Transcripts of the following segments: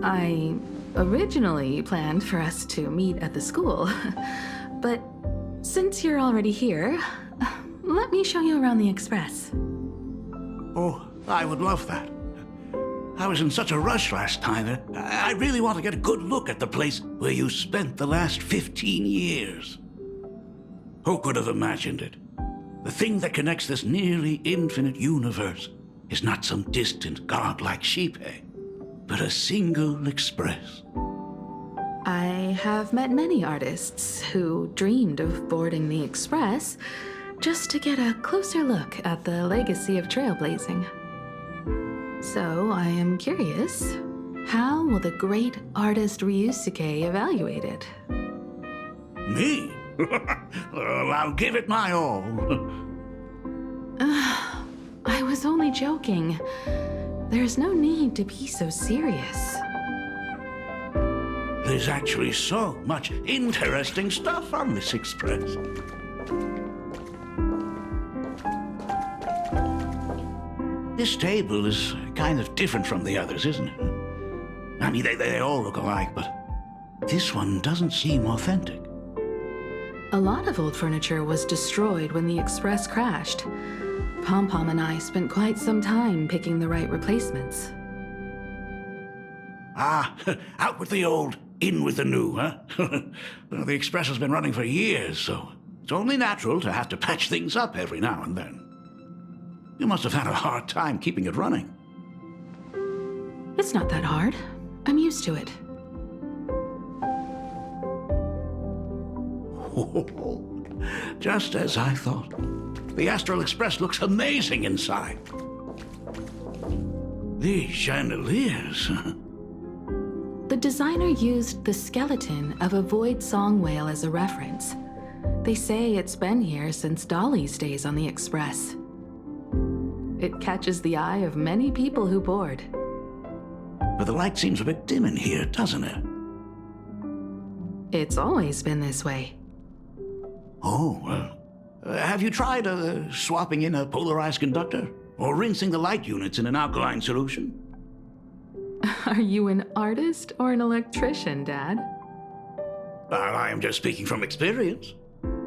I originally planned for us to meet at the school, but since you're already here, let me show you around the Express. Oh, I would love that. I was in such a rush last time. I really want to get a good look at the place where you spent the last 15 years. Who could have imagined it? The thing that connects this nearly infinite universe is not some distant godlike sheephead, but a single express. I have met many artists who dreamed of boarding the Express just to get a closer look at the legacy of trailblazing. So I am curious, how will the great artist Ryusuke evaluate it? Me? Well, I'll give it my all. I was only joking. There's no need to be so serious. There's actually so much interesting stuff on this express. This table is kind of different from the others, isn't it? I mean, they all look alike, but this one doesn't seem authentic. A lot of old furniture was destroyed when the Express crashed. Pom-Pom and I spent quite some time picking the right replacements. Ah, out with the old, in with the new, huh? Well, the Express has been running for years, so it's only natural to have to patch things up every now and then. You must have had a hard time keeping it running. It's not that hard. I'm used to it. Oh, just as I thought. The Astral Express looks amazing inside. These chandeliers. The designer used the skeleton of a void song whale as a reference. They say it's been here since Dolly's days on the Express. It catches the eye of many people who board. But the light seems a bit dim in here, doesn't it? It's always been this way. Oh, have you tried swapping in a polarized conductor? Or rinsing the light units in an alkaline solution? Are you an artist or an electrician, Dad? I am just speaking from experience.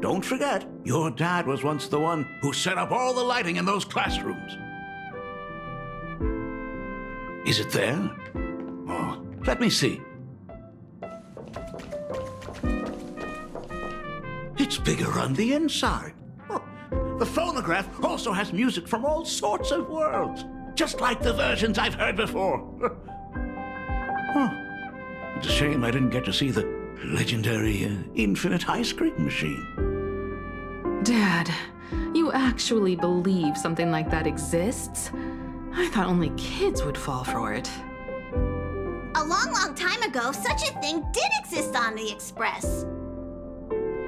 Don't forget, your dad was once the one who set up all the lighting in those classrooms. Is it there? Oh, let me see. It's bigger on the inside. Oh, the phonograph also has music from all sorts of worlds, just like the versions I've heard before. Huh. It's a shame I didn't get to see the legendary infinite ice cream machine. Dad, you actually believe something like that exists? I thought only kids would fall for it. A long, long time ago, such a thing did exist on the Express.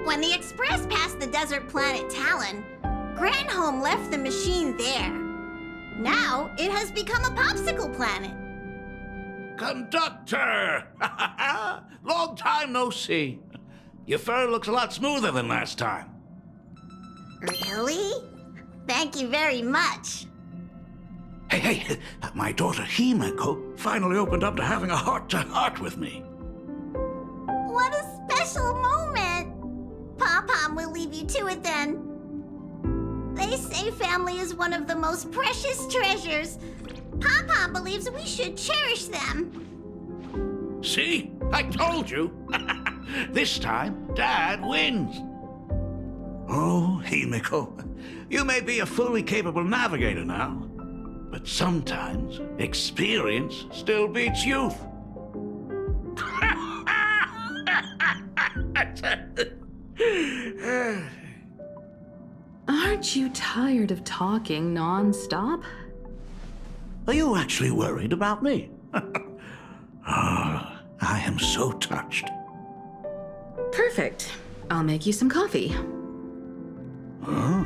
When the Express passed the desert planet Talon, Granholm left the machine there. Now, it has become a popsicle planet. Conductor! Long time no see. Your fur looks a lot smoother than last time. Really? Thank you very much. Hey, my daughter Himeko finally opened up to having a heart-to-heart with me. What a special moment. Pom-Pom will leave you to it then. They say family is one of the most precious treasures. Pom-Pom believes we should cherish them. See? I told you. This time, Dad wins. Oh, Himeko, you may be a fully capable navigator now, but sometimes experience still beats youth. Aren't you tired of talking non-stop? Are you actually worried about me? I am so touched. Perfect. I'll make you some coffee. Huh?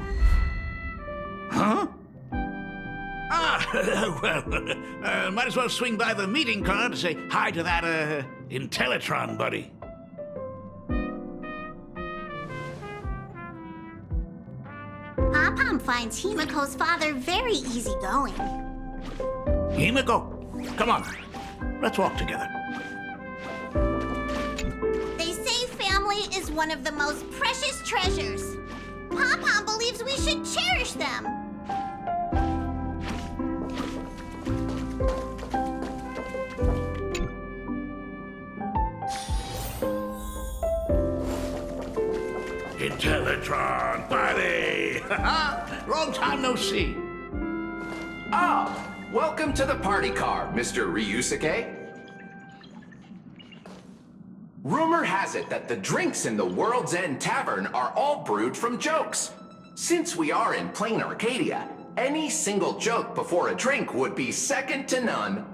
Huh? Well, might as well swing by the meeting car to say hi to that, Intellitron buddy. Pom-Pom finds Himeko's father very easygoing. Himeko, come on. Let's walk together. one of the most precious treasures. Pom-Pom believes we should cherish them. Intellatron, buddy! Long time no see. Ah, welcome to the party car, Mr. Ryusuke. Rumor has it that the drinks in the World's End Tavern are all brewed from jokes. Since we are in plain Arcadia, any single joke before a drink would be second to none.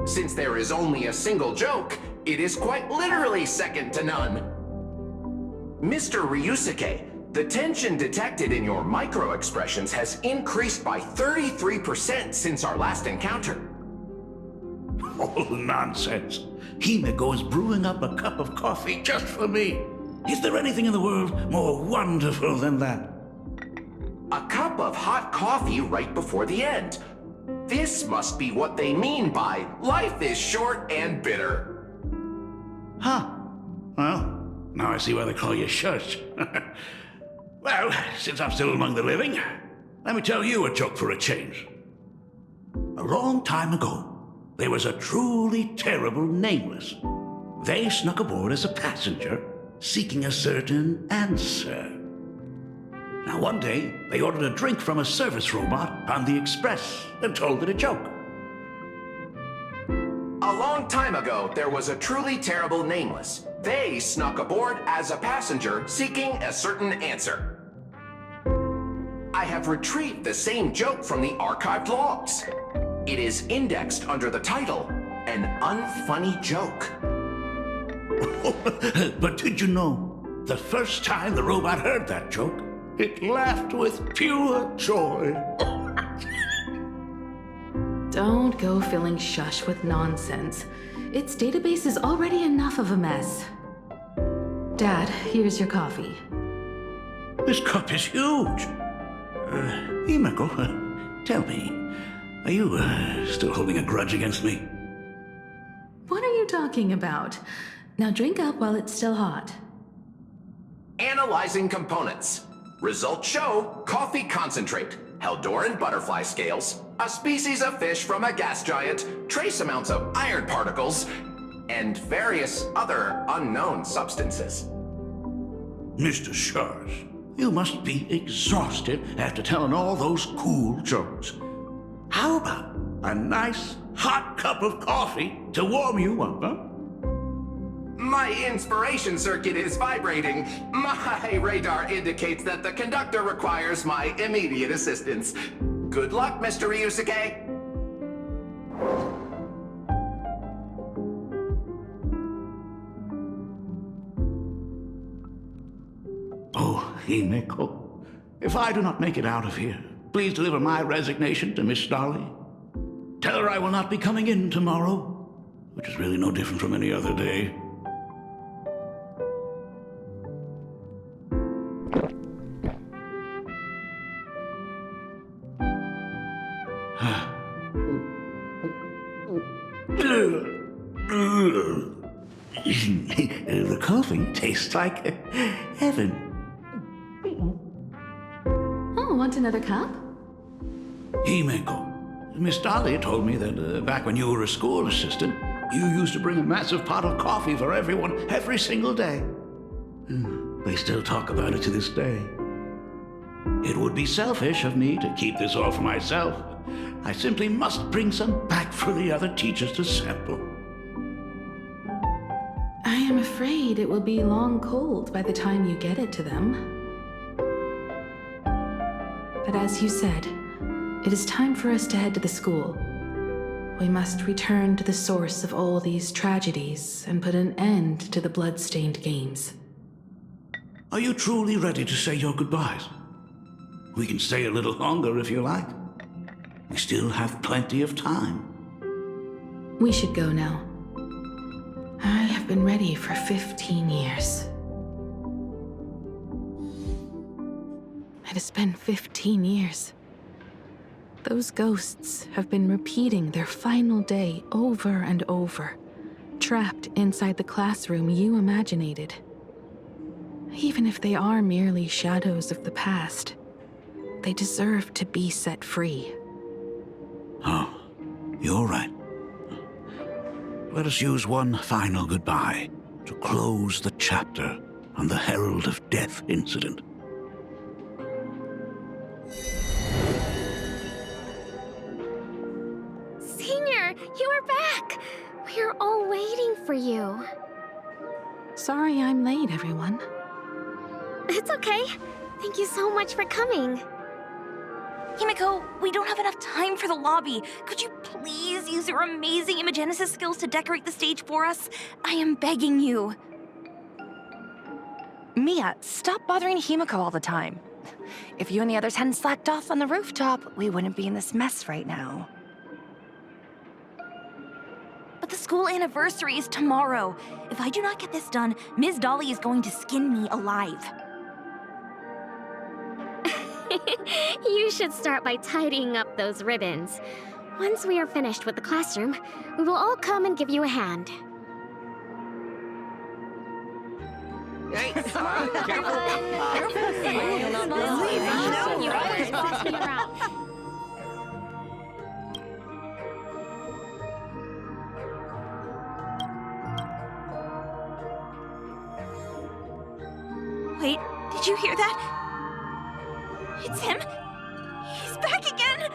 Since there is only a single joke, it is quite literally second to none. Mr. Ryusuke, the tension detected in your micro-expressions has increased by 33% since our last encounter. Oh, nonsense. Himeko is brewing up a cup of coffee just for me. Is there anything in the world more wonderful than that? A cup of hot coffee right before the end. This must be what they mean by life is short and bitter. Huh. Well, now I see why they call you Shush. Well, since I'm still among the living, let me tell you a joke for a change. A long time ago, there was a truly terrible nameless. They snuck aboard as a passenger, seeking a certain answer. Now one day, they ordered a drink from a service robot on the express and told it a joke. A long time ago, there was a truly terrible nameless. They snuck aboard as a passenger, seeking a certain answer. I have retrieved the same joke from the archived logs. It is indexed under the title, An Unfunny Joke. But did you know, the first time the robot heard that joke, it laughed with pure joy. Don't go filling Shush with nonsense. Its database is already enough of a mess. Dad, here's your coffee. This cup is huge. Himeko, tell me, are you still holding a grudge against me? What are you talking about? Now drink up while it's still hot. Analyzing components. Results show coffee concentrate, Heldoran butterfly scales, a species of fish from a gas giant, trace amounts of iron particles, and various other unknown substances. Mr. Shush, you must be exhausted after telling all those cool jokes. How about a nice hot cup of coffee to warm you up, huh? My inspiration circuit is vibrating. My radar indicates that the conductor requires my immediate assistance. Good luck, Mr. Ryusuke. Oh, Himeko, if I do not make it out of here, please deliver my resignation to Miss Dolly. Tell her I will not be coming in tomorrow, which is really no different from any other day. The coffee tastes like heaven. Oh, want another cup? Himeko, Miss Dolly told me that back when you were a school assistant, you used to bring a massive pot of coffee for everyone every single day. They still talk about it to this day. It would be selfish of me to keep this all for myself. I simply must bring some back for the other teachers to sample. I am afraid it will be long cold by the time you get it to them. But as you said, it is time for us to head to the school. We must return to the source of all these tragedies and put an end to the blood-stained games. Are you truly ready to say your goodbyes? We can stay a little longer if you like. We still have plenty of time. We should go now. I have been ready for 15 years. It has been 15 years. Those ghosts have been repeating their final day over and over, trapped inside the classroom you imaginated. Even if they are merely shadows of the past, they deserve to be set free. Oh, you're right. Let us use one final goodbye to close the chapter on the Herald of Death incident. Senior, you are back! We're all waiting for you. Sorry I'm late, everyone. It's okay. Thank you so much for coming. Himeko, we don't have enough time for the lobby. Could you please use your amazing Imagenesis skills to decorate the stage for us? I am begging you. Mia, stop bothering Himeko all the time. If you and the others hadn't slacked off on the rooftop, we wouldn't be in this mess right now. But the school anniversary is tomorrow. If I do not get this done, Ms. Dolly is going to skin me alive. You should start by tidying up those ribbons. Once we are finished with the classroom, we will all come and give you a hand. Wait, did you hear that? It's him. He's back again.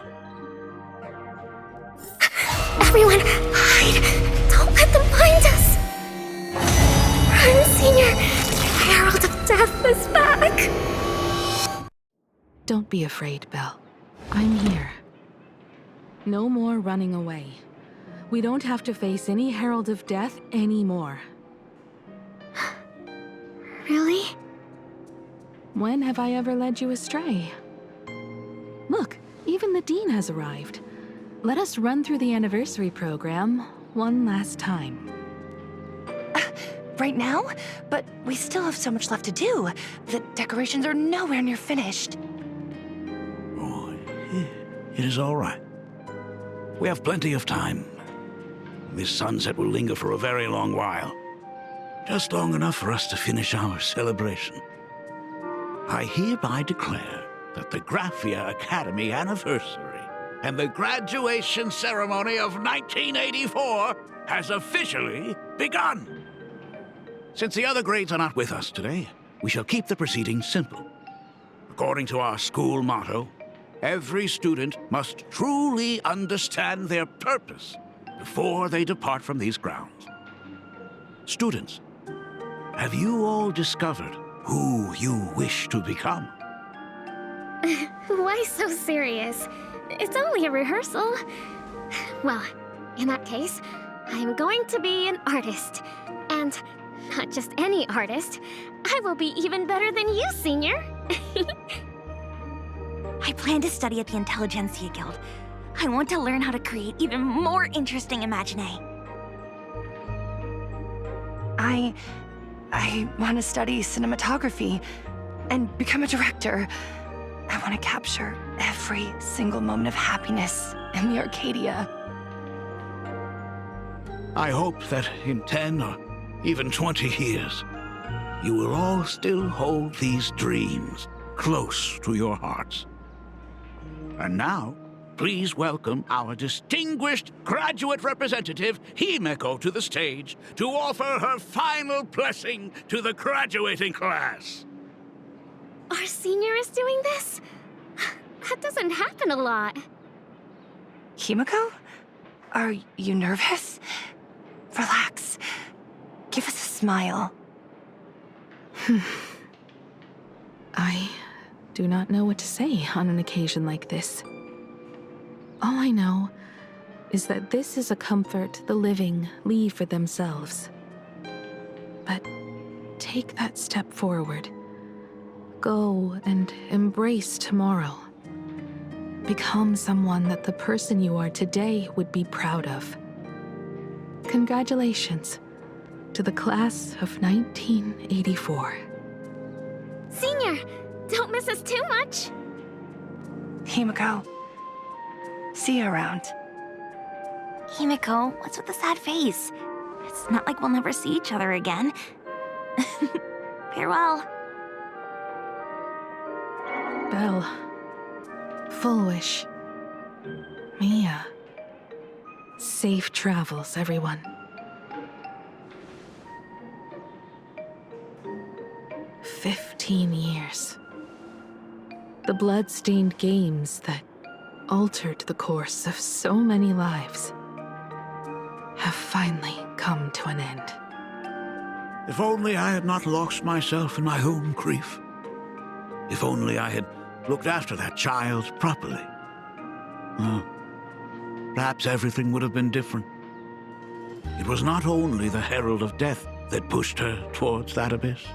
Everyone, hide! Don't let them find us! Run, Senior! The Herald of Death is back! Don't be afraid, Belle. I'm here. No more running away. We don't have to face any Herald of Death anymore. Really? When have I ever led you astray? Look, even the Dean has arrived. Let us run through the anniversary program one last time. Right now? But we still have so much left to do. The decorations are nowhere near finished. Oh, it is all right. We have plenty of time. This sunset will linger for a very long while. Just long enough for us to finish our celebration. I hereby declare that the Graphia Academy anniversary and the graduation ceremony of 1984 has officially begun. Since the other grades are not with us today, we shall keep the proceedings simple. According to our school motto, every student must truly understand their purpose before they depart from these grounds. Students, have you all discovered who you wish to become? Why so serious? It's only a rehearsal. Well, in that case, I'm going to be an artist. And not just any artist. I will be even better than you, Senior. I plan to study at the Intelligentsia Guild. I want to learn how to create even more interesting imaginae. I want to study cinematography and become a director. I want to capture every single moment of happiness in the Arcadia. I hope that in 10 or even 20 years, you will all still hold these dreams close to your hearts. And now, please welcome our distinguished graduate representative, Himeko, to the stage to offer her final blessing to the graduating class. Our Senior is doing this? That doesn't happen a lot. Himeko? Are you nervous? Relax. Give us a smile. I do not know what to say on an occasion like this. All I know is that this is a comfort the living leave for themselves. But take that step forward. Go and embrace tomorrow. Become someone that the person you are today would be proud of. Congratulations to the class of 1984. Senior, don't miss us too much. Himeko. See you around. Himeko, what's with the sad face? It's not like we'll never see each other again. Farewell. Belle. Full wish. Mia. Safe travels, everyone. 15 years. The blood-stained games that altered the course of so many lives have finally come to an end. If only I had not lost myself in my own grief. If only I had looked after that child properly. Well, perhaps everything would have been different. It was not only the herald of death that pushed her towards that abyss.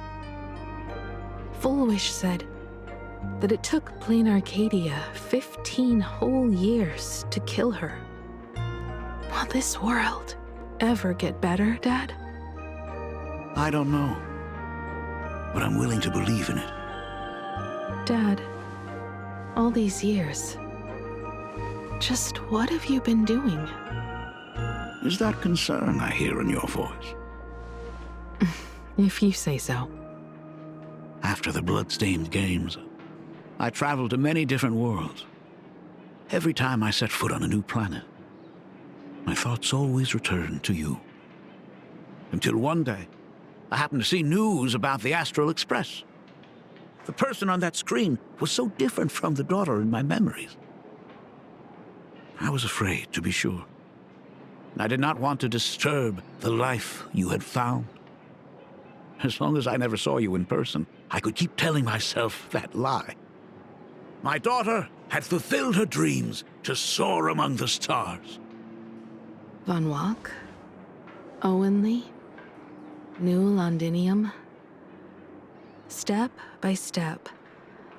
Full Wish said that it took Plain Arcadia 15 whole years to kill her. Will this world ever get better, Dad? I don't know, but I'm willing to believe in it. Dad, all these years, just what have you been doing? Is that concern I hear in your voice? If you say so. After the blood-stained games, I traveled to many different worlds. Every time I set foot on a new planet, my thoughts always returned to you. Until one day, I happened to see news about the Astral Express. The person on that screen was so different from the daughter in my memories. I was afraid, to be sure. I did not want to disturb the life you had found. As long as I never saw you in person, I could keep telling myself that lie. My daughter had fulfilled her dreams to soar among the stars. Von Walk? Owenley? New Londinium? Step by step,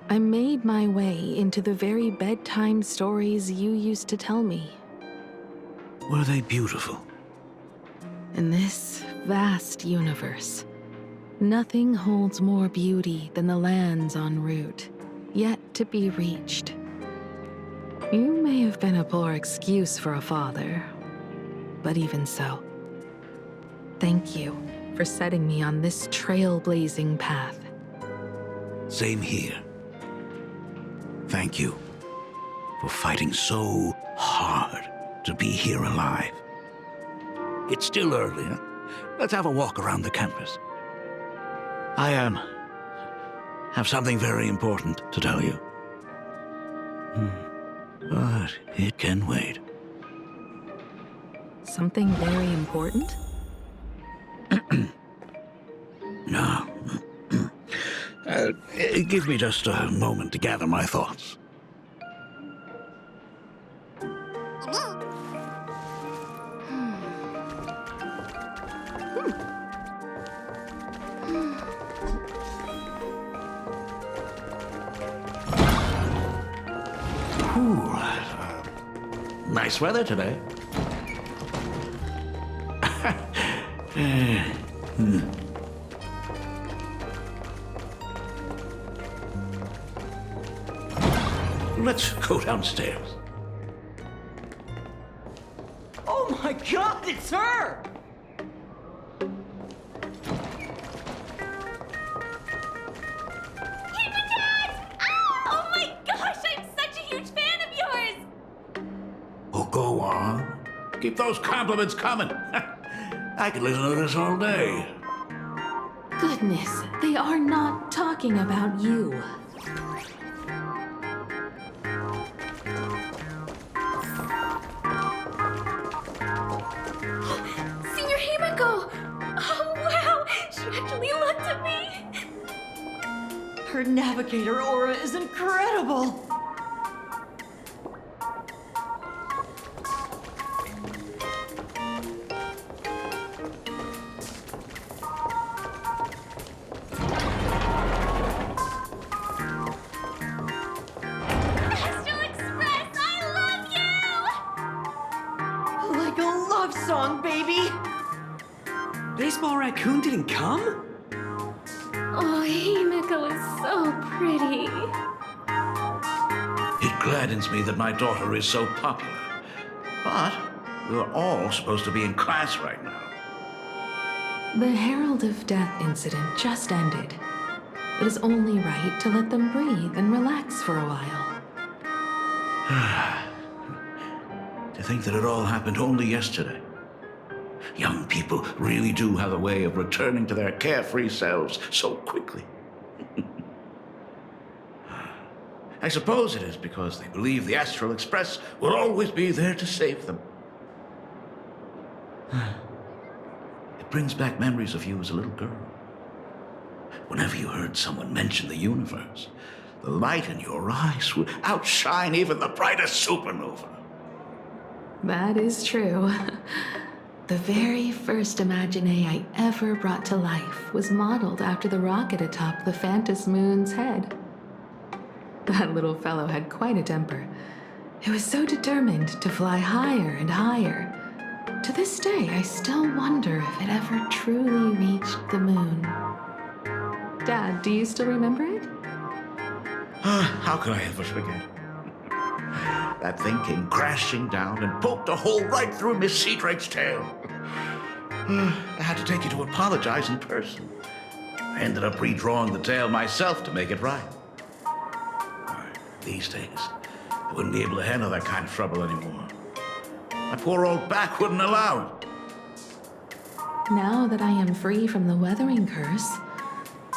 I made my way into the very bedtime stories you used to tell me. Were they beautiful? In this vast universe, nothing holds more beauty than the lands en route, yet to be reached. You may have been a poor excuse for a father, but even so, thank you for setting me on this trailblazing path. Same here. Thank you for fighting so hard to be here alive. It's still early, huh? Let's have a walk around the campus. I have something very important to tell you. But it can wait. Something very important? No. Give me just a moment to gather my thoughts. Ooh, nice weather today. Let's go downstairs. Oh my God, it's her! Oh my gosh, I'm such a huge fan of yours! Oh, go on. Keep those compliments coming. I could listen to this all day. Goodness, they are not talking about you. Senior Himeko! Oh wow, she actually looked at me! Her navigator aura is incredible! Astral Express, I love you! Like a love song, baby! Baseball Raccoon didn't come? Oh, Himeko is so pretty. It gladdens me that my daughter is so popular. But we're all supposed to be in class right now. The Herald of Death incident just ended. it is only right to let them breathe and relax for a while. To think that it all happened only yesterday. Young people really do have a way of returning to their carefree selves so quickly. I suppose it is because they believe the Astral Express will always be there to save them. It brings back memories of you as a little girl. Whenever you heard someone mention the universe, the light in your eyes would outshine even the brightest supernova. That is true. The very first Imagine I ever brought to life was modeled after the rocket atop the Phantom Moon's head. That little fellow had quite a temper. It was so determined to fly higher and higher. To this day, I still wonder if it ever truly reached the moon. Dad, do you still remember it? How could I ever forget? That thing came crashing down and poked a hole right through Miss Seadrake's tail. I had to take you to apologize in person. I ended up redrawing the tail myself to make it right. These days, I wouldn't be able to handle that kind of trouble anymore. My poor old back wouldn't allow it. Now that I am free from the weathering curse,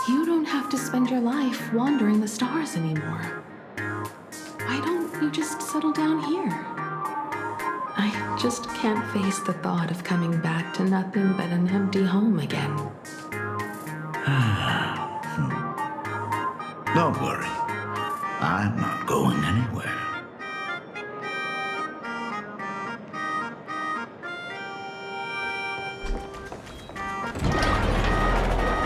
you don't have to spend your life wandering the stars anymore. Why don't you just settle down here? I just can't face the thought of coming back to nothing but an empty home again. Don't worry. I'm not going anywhere.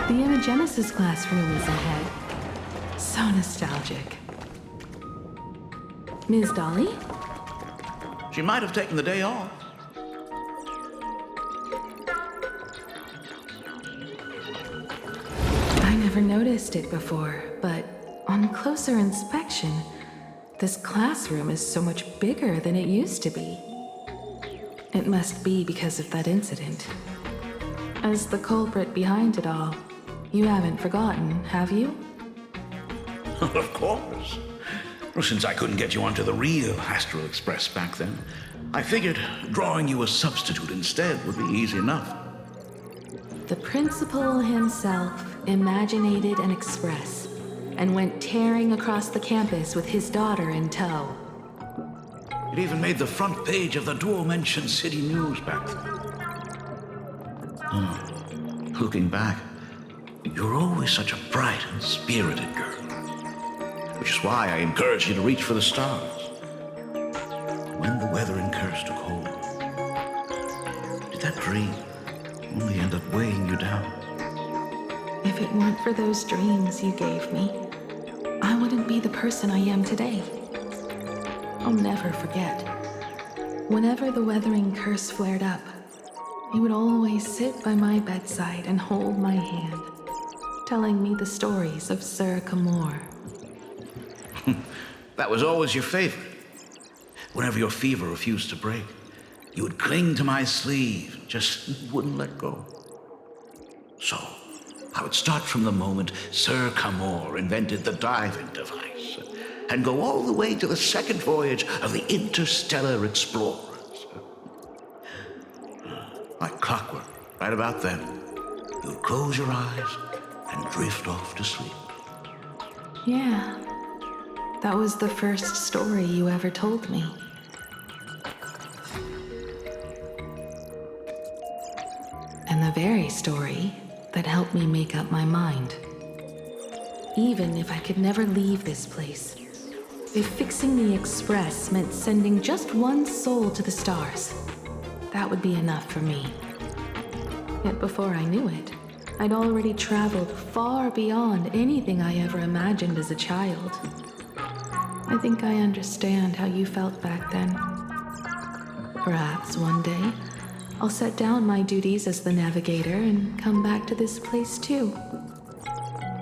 The Imagenesis classroom is ahead. So nostalgic. Ms. Dolly? She might have taken the day off. I never noticed it before, but on closer inspection, this classroom is so much bigger than it used to be. It must be because of that incident. As the culprit behind it all, you haven't forgotten, have you? Of course. Well, since I couldn't get you onto the real Astral Express back then, I figured drawing you a substitute instead would be easy enough. The principal himself imaginated an express and went tearing across the campus with his daughter in tow. It even made the front page of the Dual-Mention City News back then. Looking back, you're always such a bright and spirited girl. Which is why I encourage you to reach for the stars. When the weathering curse took hold, did that dream only end up weighing you down? If it weren't for those dreams you gave me, I wouldn't be the person I am today. I'll never forget. Whenever the weathering curse flared up, you would always sit by my bedside and hold my hand, telling me the stories of Sir Camor. That was always your favorite. Whenever your fever refused to break, you would cling to my sleeve, just wouldn't let go. So, I would start from the moment Sir Camor invented the diving device, and go all the way to the second voyage of the interstellar explorers. Like clockwork, right about then, you would close your eyes and drift off to sleep. Yeah, that was the first story you ever told me. And the very story that helped me make up my mind. Even if I could never leave this place, if fixing the express meant sending just one soul to the stars, that would be enough for me. Yet before I knew it, I'd already traveled far beyond anything I ever imagined as a child. I think I understand how you felt back then. Perhaps one day, I'll set down my duties as the navigator and come back to this place too.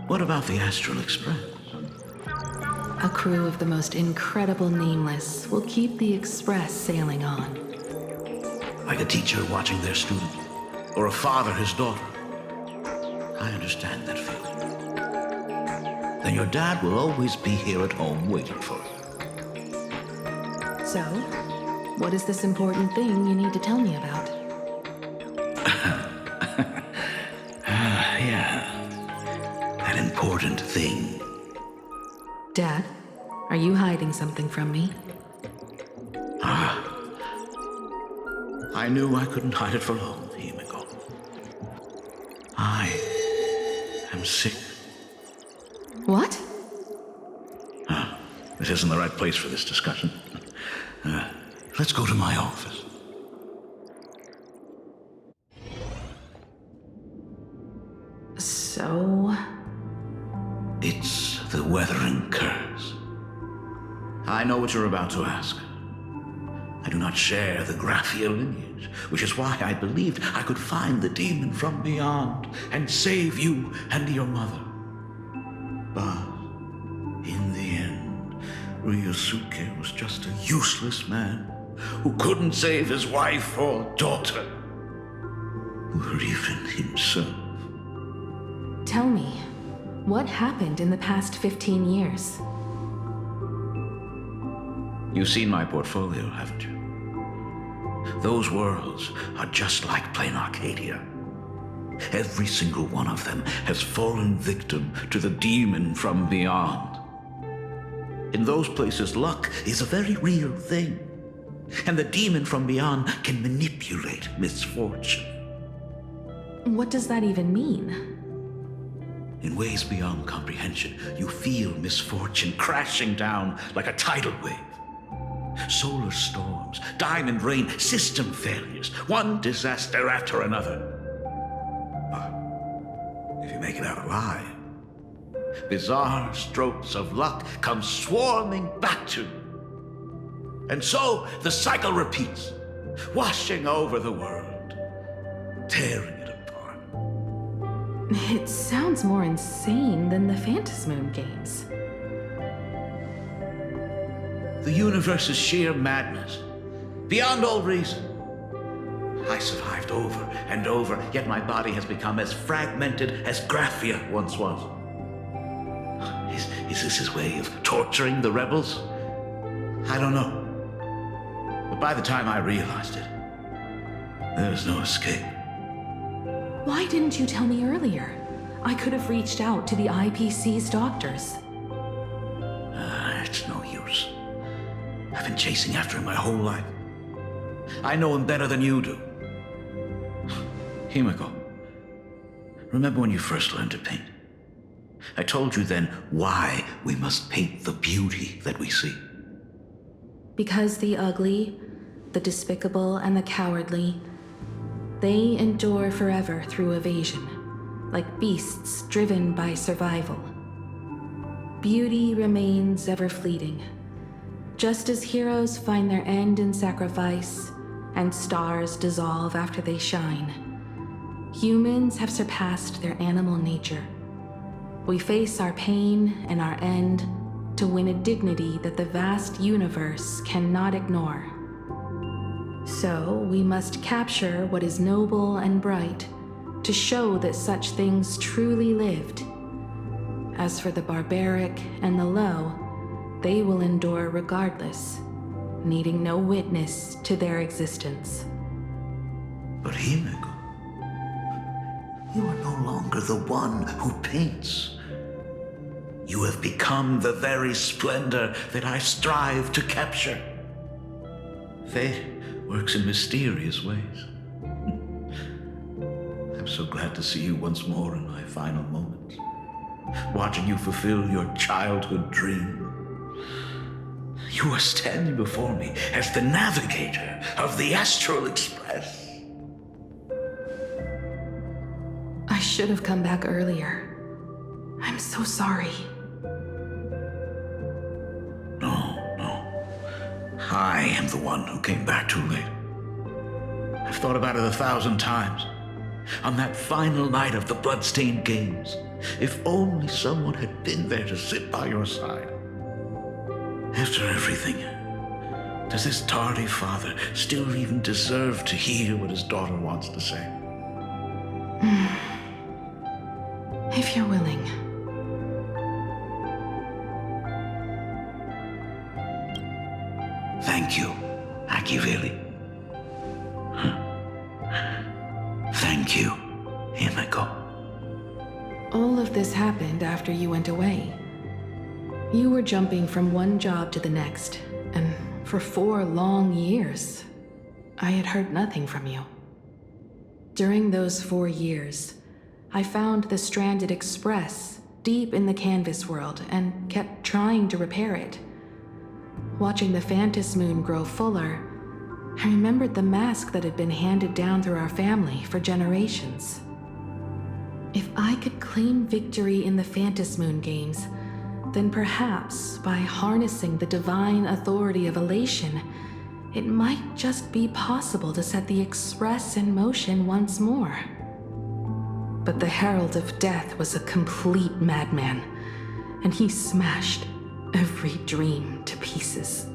What about the Astral Express? A crew of the most incredible nameless will keep the express sailing on. Like a teacher watching their student, or a father his daughter. I understand that feeling. then your dad will always be here at home waiting for you. So, what is this important thing you need to tell me about? Yeah. An important thing. Dad, are you hiding something from me? I knew I couldn't hide it for long, Himeko. I am sick. What? This isn't the right place for this discussion. Let's go to my office. So... It's the Weathering Curse. I know what you're about to ask. I do not share the Graphia lineage, which is why I believed I could find the demon from beyond and save you and your mother. But in the end, Ryosuke was just a useless man who couldn't save his wife or daughter, or even himself. Tell me, what happened in the past 15 years? You've seen my portfolio, haven't you? Those worlds are just like plain Arcadia. Every single one of them has fallen victim to the demon from beyond. In those places, luck is a very real thing, and the demon from beyond can manipulate misfortune. What does that even mean? In ways beyond comprehension, you feel misfortune crashing down like a tidal wave. Solar storms, diamond rain, system failures, one disaster after another. But if you make it out alive, bizarre strokes of luck come swarming back to you. And so the cycle repeats, washing over the world, tearing it apart. It sounds more insane than the Phantasmoon games. The universe is sheer madness, beyond all reason. I survived over and over, yet my body has become as fragmented as Graphia once was. Is this his way of torturing the rebels? I don't know. But by the time I realized it, there was no escape. Why didn't you tell me earlier? I could have reached out to the IPC's doctors. It's no use. I've been chasing after him my whole life. I know him better than you do. Himeko, remember when you first learned to paint? I told you then why we must paint the beauty that we see. Because the ugly, the despicable, and the cowardly, they endure forever through evasion, like beasts driven by survival. Beauty remains ever fleeting. Just as heroes find their end in sacrifice, and stars dissolve after they shine, humans have surpassed their animal nature. We face our pain and our end to win a dignity that the vast universe cannot ignore. So we must capture what is noble and bright to show that such things truly lived. As for the barbaric and the low, they will endure regardless, needing no witness to their existence. But Himeko, you are no longer the one who paints. You have become the very splendor that I strive to capture. Fate works in mysterious ways. I'm so glad to see you once more in my final moments, watching you fulfill your childhood dream. You are standing before me as the navigator of the Astral Express. I should have come back earlier. I'm so sorry. No. I am the one who came back too late. I've thought about it 1,000 times. On that final night of the Bloodstained Games, if only someone had been there to sit by your side. After everything, does this tardy father still even deserve to hear what his daughter wants to say? If you're willing. Thank you, Akivili. Thank you, Himeko. All of this happened after you went away. You were jumping from one job to the next, and for 4 long years, I had heard nothing from you. During those 4 years, I found the stranded express deep in the canvas world and kept trying to repair it. Watching the Phantom Moon grow fuller, I remembered the mask that had been handed down through our family for generations. If I could claim victory in the Phantom Moon games, then perhaps by harnessing the divine authority of elation, it might just be possible to set the Express in motion once more. But the Herald of Death was a complete madman, and he smashed every dream to pieces.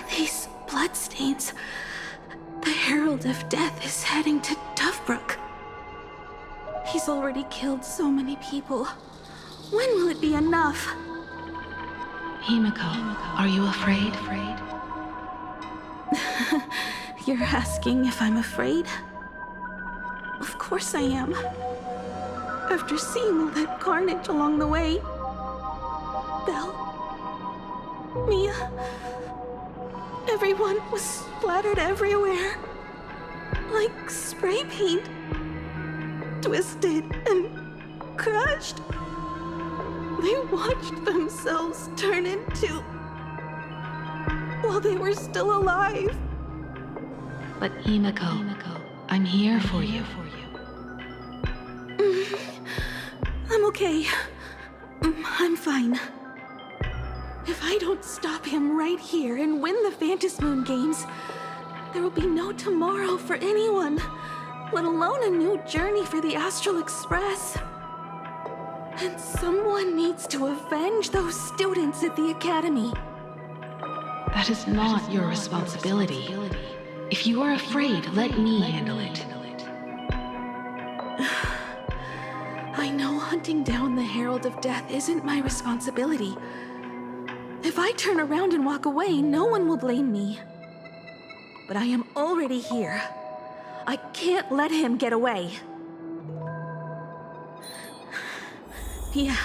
These bloodstains. The Herald of Death is heading to Dovebrook. He's already killed so many people. When will it be enough? Himeko, are you afraid? You're asking if I'm afraid? Of course I am. After seeing all that carnage along the way. Belle, Mia, everyone was splattered everywhere. Like spray paint. Twisted and crushed. They watched themselves turn into... while they were still alive. But Himeko, I'm here for you. I'm okay. I'm fine. If I don't stop him right here and win the Phantom Moon games, there will be no tomorrow for anyone, let alone a new journey for the Astral Express. And someone needs to avenge those students at the Academy. That is not your responsibility. If you are afraid, let me handle it. I know hunting down the Herald of Death isn't my responsibility. If I turn around and walk away, no one will blame me. But I am already here. I can't let him get away. Yeah,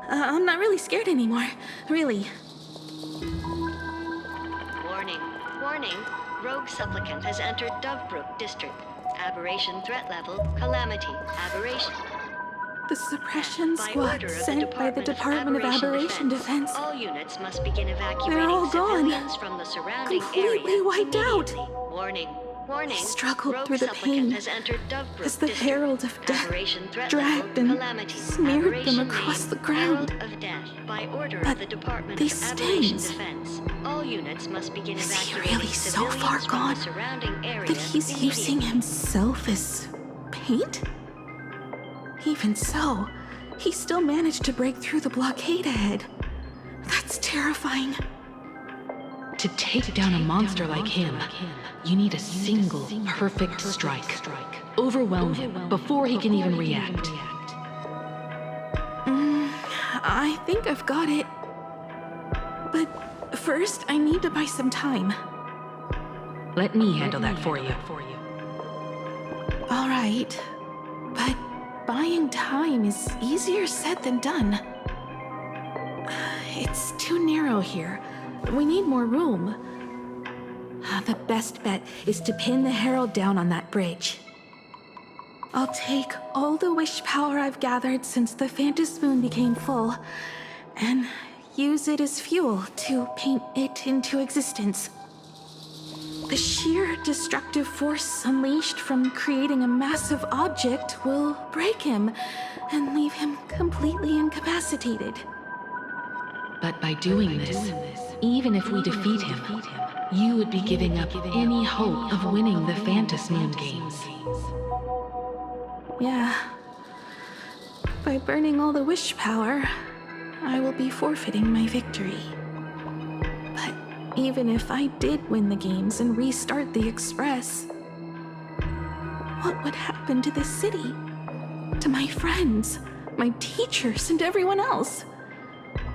I'm not really scared anymore, really. Warning, warning. Rogue supplicant has entered Dovebrook District. Aberration threat level, calamity, aberration. The suppression By squad order of sent by the Department of Aberration Defense. All units must begin evacuating They're all gone. civilians from the surrounding Completely area wiped out. immediately. Warning, warning. I struggled Rogue through the supplicant pain has entered Dovebrook as the District. Herald of Death Aberration threat dragged level, and calamity, smeared them aberration across name, the ground. Herald of Death. By order But of the Department these of Aberration stains. Defense. All units must begin Is he evacuating really so civilians far from gone the surrounding area that he's using immediately. himself as paint? Even so, he still managed to break through the blockade ahead. That's terrifying. To take down a monster like him, you need a single perfect strike. Overwhelm him before he can even react. I think I've got it. But first, I need to buy some time. Let me handle that for you. All right, but buying time is easier said than done. It's too narrow here. We need more room. The best bet is to pin the Herald down on that bridge. I'll take all the wish power I've gathered since the Phantom Moon became full, and use it as fuel to paint it into existence. The sheer destructive force unleashed from creating a massive object will break him and leave him completely incapacitated. But by doing this, even if we defeat him, you would be giving up any hope of winning the Phantom Moon games. Yeah. By burning all the wish power, I will be forfeiting my victory. But even if I did win the games and restart the Express, what would happen to this city? to my friends, my teachers, and everyone else?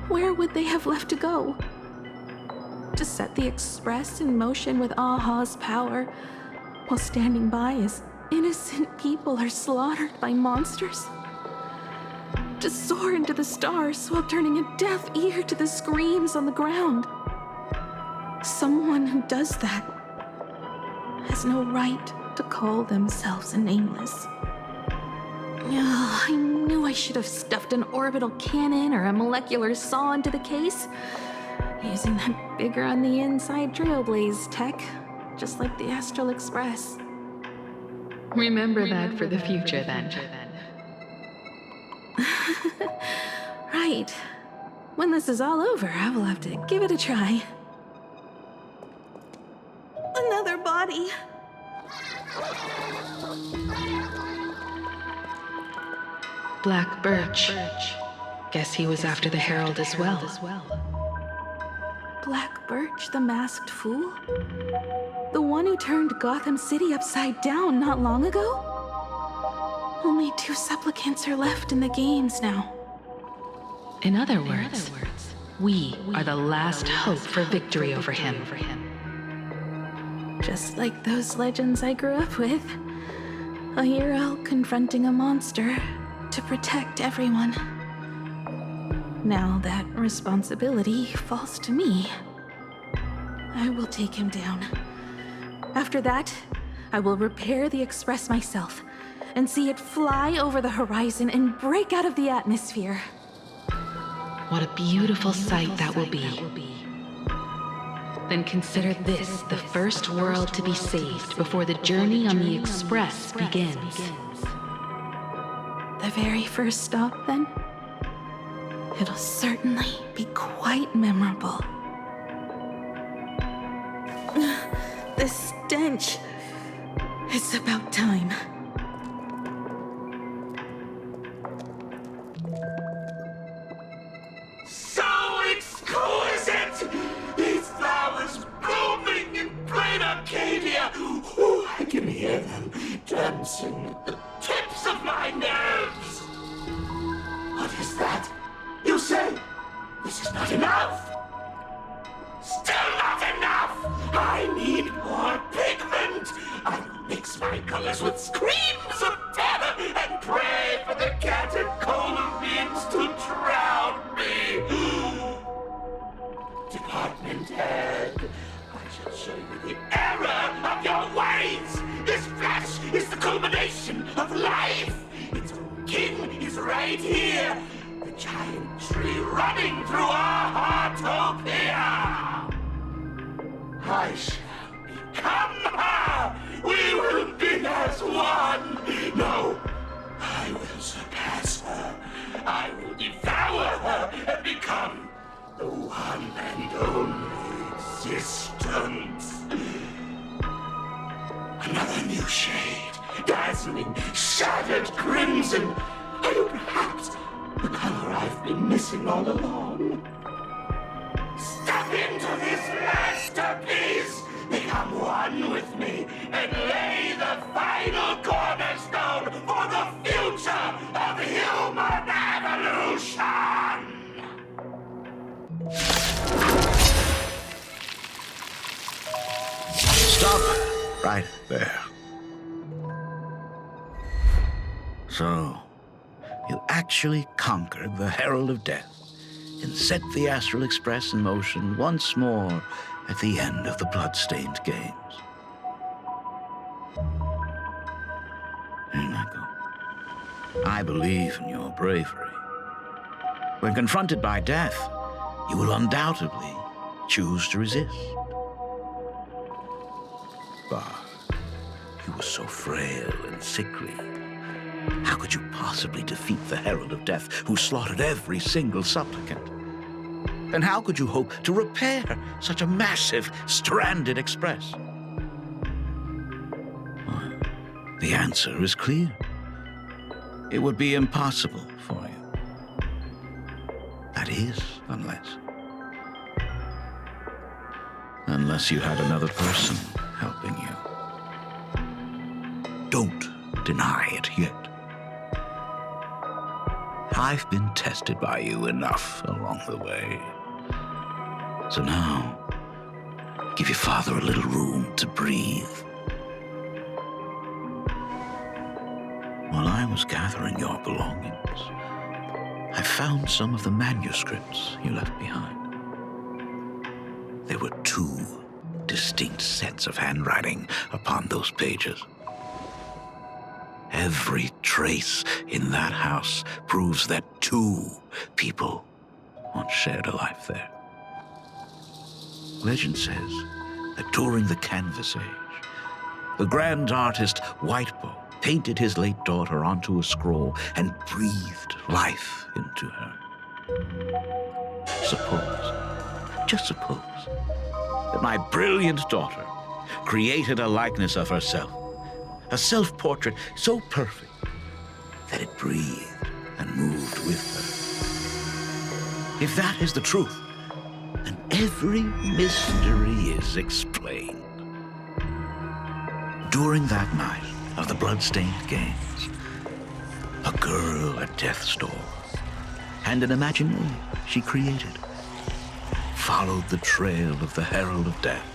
Where would they have left to go? To set the Express in motion with Aha's power, while standing by as innocent people are slaughtered by monsters? To soar into the stars while turning a deaf ear to the screams on the ground? Someone who does that has no right to call themselves a nameless. I knew I should have stuffed an orbital cannon or a molecular saw into the case, using that bigger on the inside Trailblaze tech, just like the Astral Express. Remember that for the future, then. Right. When this is all over, I will have to give it a try. Another body. Black Birch. Guess he was after the Herald as well. Black Birch, the masked fool? The one who turned Gotham City upside down not long ago? Only 2 supplicants are left in the games now. In other words, we are the last hope for victory over him. Just like those legends I grew up with. A hero confronting a monster to protect everyone. Now that responsibility falls to me. I will take him down. After that, I will repair the Express myself and see it fly over the horizon and break out of the atmosphere. What a beautiful sight that will be. Then consider this the first world to be saved before the journey on the Express begins. The very first stop, then? It'll certainly be quite memorable. The stench. It's about time. So exquisite! These flowers blooming in plain Arcadia! Ooh, I can hear them dancing at the tips of my nerves! What is that? You say this is not enough? Still not enough! I need more pigment! I will mix my colors with screams of terror and pray for the catecholamines to drown me! Department head, I shall show you the error of your ways! This flesh is the culmination of life! Its king is right here! The giant tree running through our heartopia! I shall become her! We will be as one! No, I will surpass her. I will devour her and become the one and only existence. Another new shade, dazzling, shattered crimson. Are you perhaps the color I've been missing all along? Step into this masterpiece! Become one with me and lay the final cornerstone for the future of human evolution! Stop right there. So, you actually conquered the Herald of Death and set the Astral Express in motion once more at the end of the blood-stained games. Himeko, I believe in your bravery. When confronted by death, you will undoubtedly choose to resist. But you were so frail and sickly. How could you possibly defeat the Herald of Death, who slaughtered every single supplicant? And how could you hope to repair such a massive, stranded express? Well, the answer is clear. It would be impossible for you. That is, unless you had another person helping you. Don't deny it yet. I've been tested by you enough along the way. So now, give your father a little room to breathe. While I was gathering your belongings, I found some of the manuscripts you left behind. There were 2 distinct sets of handwriting upon those pages. Every trace in that house proves that 2 people once shared a life there. Legend says that during the Canvas Age, the grand artist Whitebow painted his late daughter onto a scroll and breathed life into her. Suppose, just suppose, that my brilliant daughter created a likeness of herself, a self-portrait so perfect that it breathed and moved with her. If that is the truth, then every mystery is explained. During that night of the blood-stained games, a girl at death's door and an imaginary she created followed the trail of the Herald of Death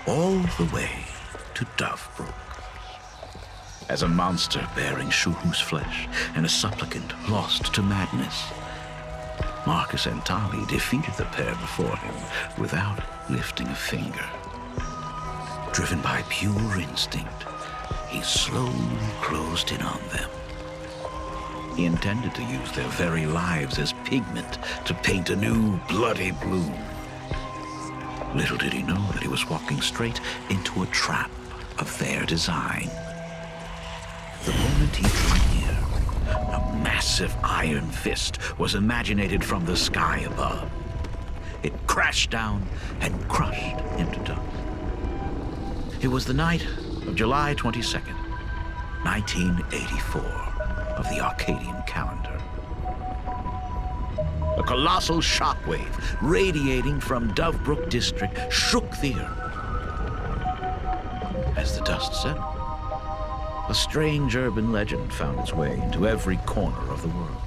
all the way to Dovebrook. As a monster bearing Shuhu's flesh and a supplicant lost to madness, Marcus and Tali defeated the pair before him without lifting a finger. Driven by pure instinct, he slowly closed in on them. He intended to use their very lives as pigment to paint a new bloody blue. Little did he know that he was walking straight into a trap of their design. The moment he drew near, a massive iron fist was imaginated from the sky above. It crashed down and crushed into dust. It was the night of July 22nd, 1984 of the Arcadian calendar. A colossal shockwave radiating from Dovebrook district shook the earth. As the dust settled, a strange urban legend found its way into every corner of the world.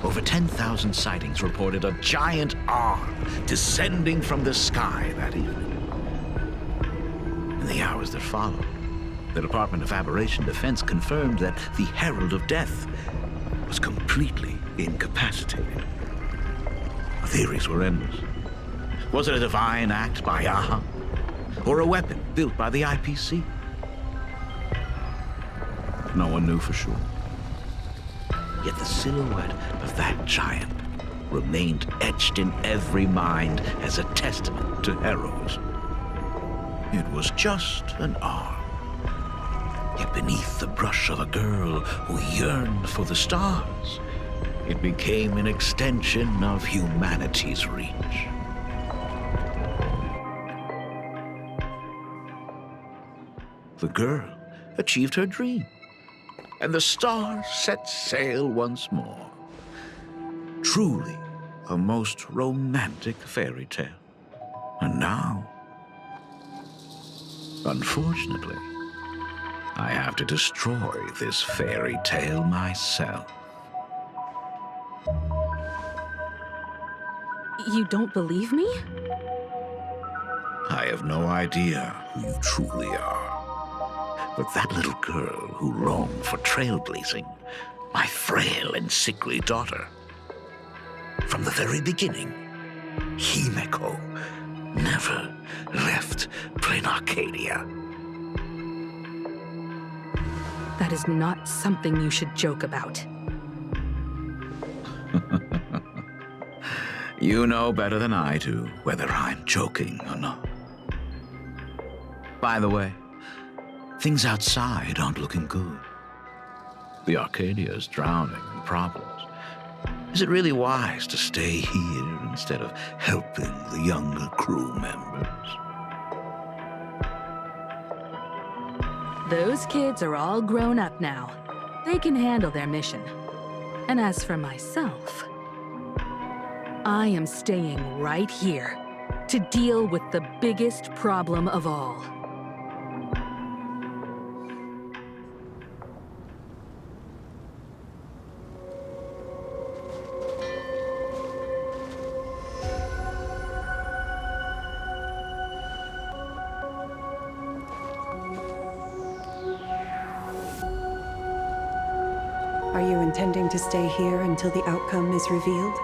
Over 10,000 sightings reported a giant arm descending from the sky that evening. In the hours that followed, the Department of Aberration Defense confirmed that the Herald of Death was completely incapacitated. Theories were endless. Was it a divine act by Aha? Or a weapon built by the IPC? No one knew for sure. Yet the silhouette of that giant remained etched in every mind as a testament to heroism. It was just an arm. Yet beneath the brush of a girl who yearned for the stars, it became an extension of humanity's reach. The girl achieved her dream, and the stars set sail once more. Truly a most romantic fairy tale. And now, unfortunately, I have to destroy this fairy tale myself. You don't believe me? I have no idea who you truly are. But that little girl who roamed for trailblazing, my frail and sickly daughter, from the very beginning, Himeko never left plain Arcadia. That is not something you should joke about. You know better than I do whether I'm joking or not. By the way, things outside aren't looking good. The Arcadia is drowning in problems. Is it really wise to stay here instead of helping the younger crew members? Those kids are all grown up now. They can handle their mission. And as for myself, I am staying right here to deal with the biggest problem of all. Are you intending to stay here until the outcome is revealed?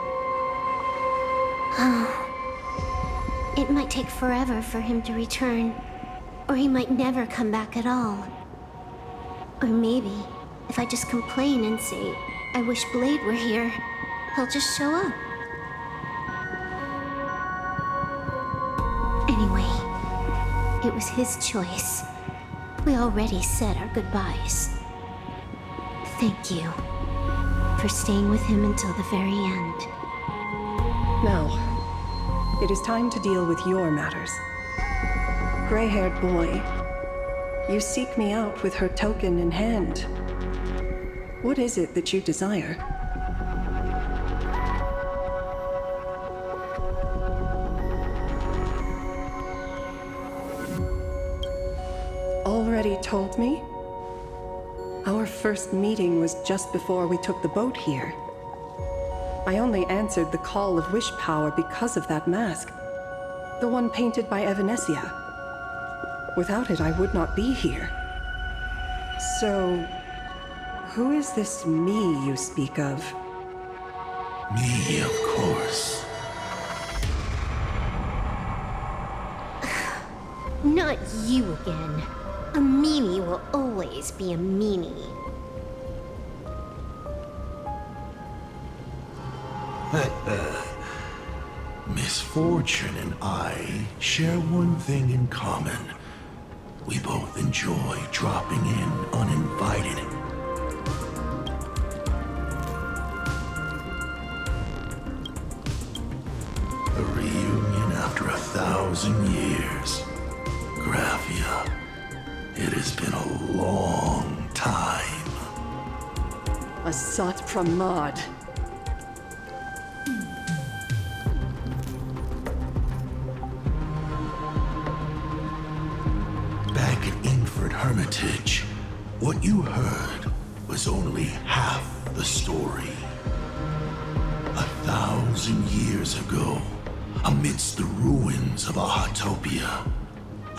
It might take forever for him to return, or he might never come back at all. Or maybe, if I just complain and say, I wish Blade were here, he'll just show up. Anyway, it was his choice. We already said our goodbyes. Thank you for staying with him until the very end. Now, it is time to deal with your matters. Gray-haired boy, you seek me out with her token in hand. What is it that you desire? Already told me? Our first meeting was just before we took the boat here. I only answered the call of wish power because of that mask. The one painted by Evanesia. Without it, I would not be here. So, who is this me you speak of? Me, of course. Not you again. A meanie will always be a meanie. Misfortune and I share one thing in common. We both enjoy dropping in uninvited. A reunion after 1,000 years. Graphia, it has been a long time. Asat Pramad. Back at Ingford Hermitage, what you heard was only half the story. 1,000 years ago, amidst the ruins of a Hotopia,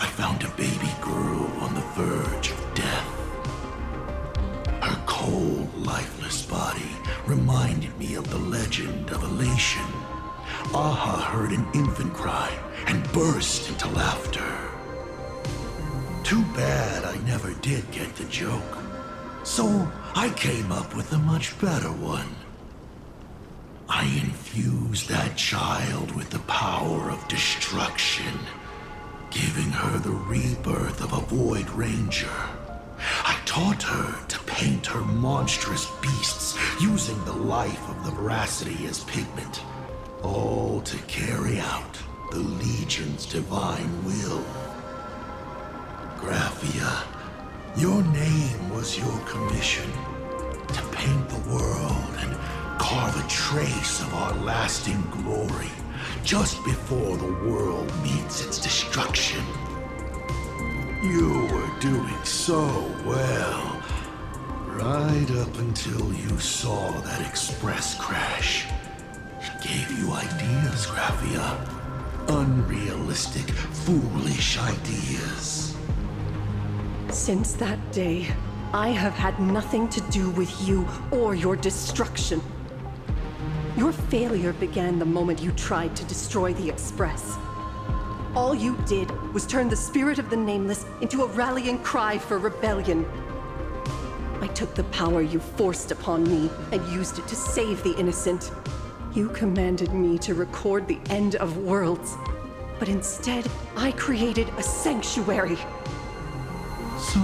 I found a baby girl on the verge of death. Her cold, lifeless body reminded me of the legend of Elation. Aha heard an infant cry and burst into laughter. Too bad I never did get the joke. So I came up with a much better one. I infused that child with the power of destruction, giving her the rebirth of a Void Ranger. I taught her to paint her monstrous beasts using the life of the veracity as pigment, all to carry out the Legion's divine will. Graphia, your name was your commission, to paint the world and carve a trace of our lasting glory just before the world meets its destruction. You were doing so well, right up until you saw that express crash. It gave you ideas, Graphia. Unrealistic, foolish ideas. Since that day, I have had nothing to do with you or your destruction. Your failure began the moment you tried to destroy the Express. All you did was turn the spirit of the Nameless into a rallying cry for rebellion. I took the power you forced upon me and used it to save the innocent. You commanded me to record the end of worlds, but instead, I created a sanctuary. So,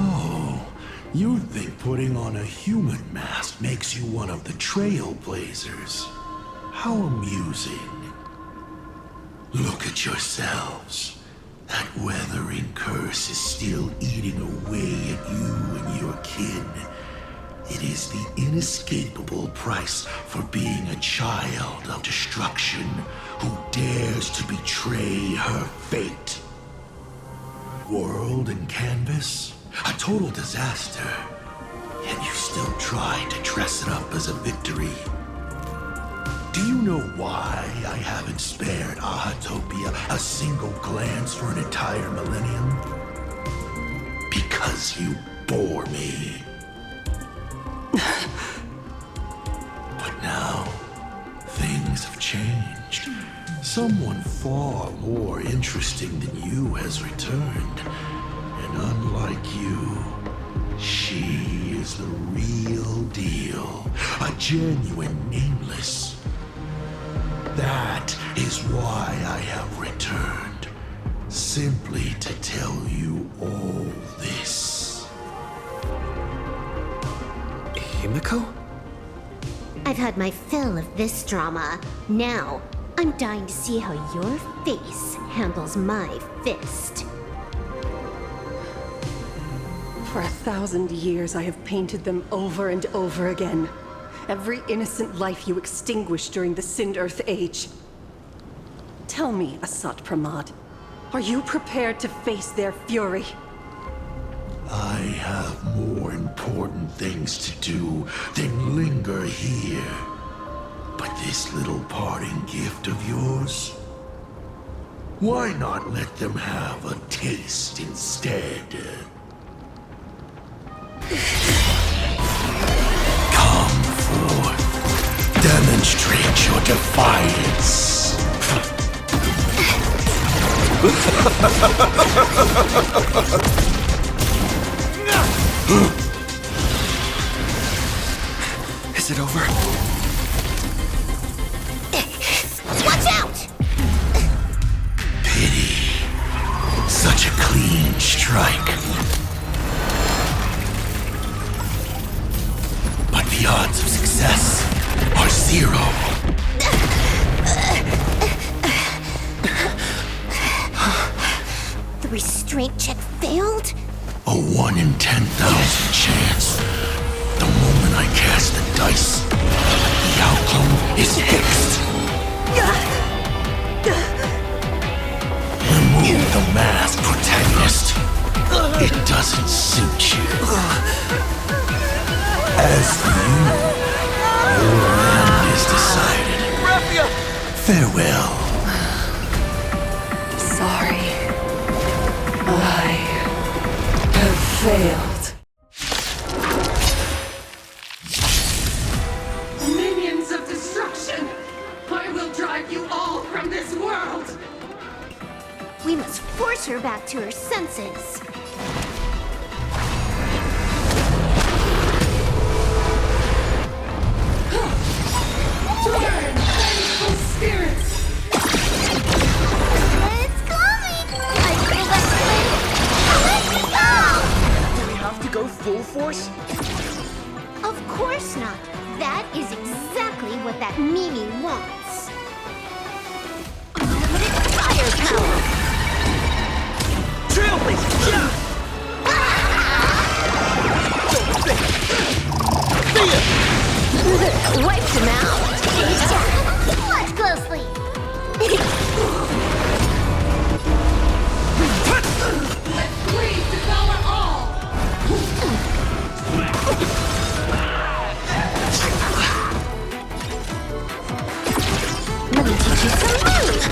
you think putting on a human mask makes you one of the Trailblazers? How amusing. Look at yourselves. That weathering curse is still eating away at you and your kin. It is the inescapable price for being a child of destruction who dares to betray her fate. World and canvas, a total disaster. Yet you still try to dress it up as a victory. Do you know why I haven't spared Ahatopia a single glance for an entire millennium? Because you bore me. Someone far more interesting than you has returned. And unlike you, she is the real deal. A genuine nameless. That is why I have returned. Simply to tell you all this. Himeko? I've had my fill of this drama. Now, I'm dying to see how your face handles my fist. For 1,000 years, I have painted them over and over again. Every innocent life you extinguished during the Sind Earth Age. Tell me, Asat Pramad, are you prepared to face their fury? I have more important things to do than linger here. But this little parting gift of yours? Why not let them have a taste instead? Come forth. Demonstrate your defiance. Is it over? Watch out! Pity. Such a clean strike. But the odds of success are 0. The restraint check failed? A 1 in 10,000 chance. The moment I cast the dice, the outcome is fixed. Remove the mask, protagonist. It doesn't suit you. As for you, your end is decided. Farewell. Sorry. I have failed. Minions of destruction! I will drive you all from this world! We must force her back to her senses. Turn, vengeful spirits! It's coming! I feel that flame! Let me go! Do we have to go full force? Of course not. That is exactly what that Mimi wants. Unlimited firepower! Trailblaze! Yeah! Wiped him out. Watch closely! Let's please devour all! Let me teach you some moves.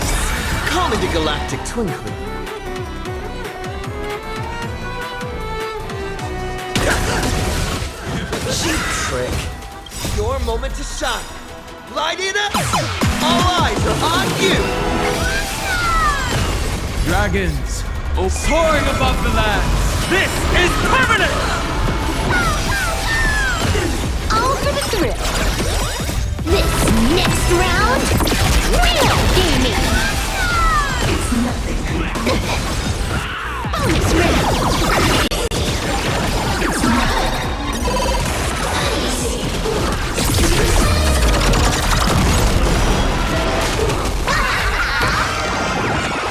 Call me the Galactic Twinkling. Cheap trick. Your moment to shine. Light it up! All eyes are on you! Dragons, soaring above the lands. This is permanent! All for the thrill. This next round, real gaming. It's nothing. Bonus round.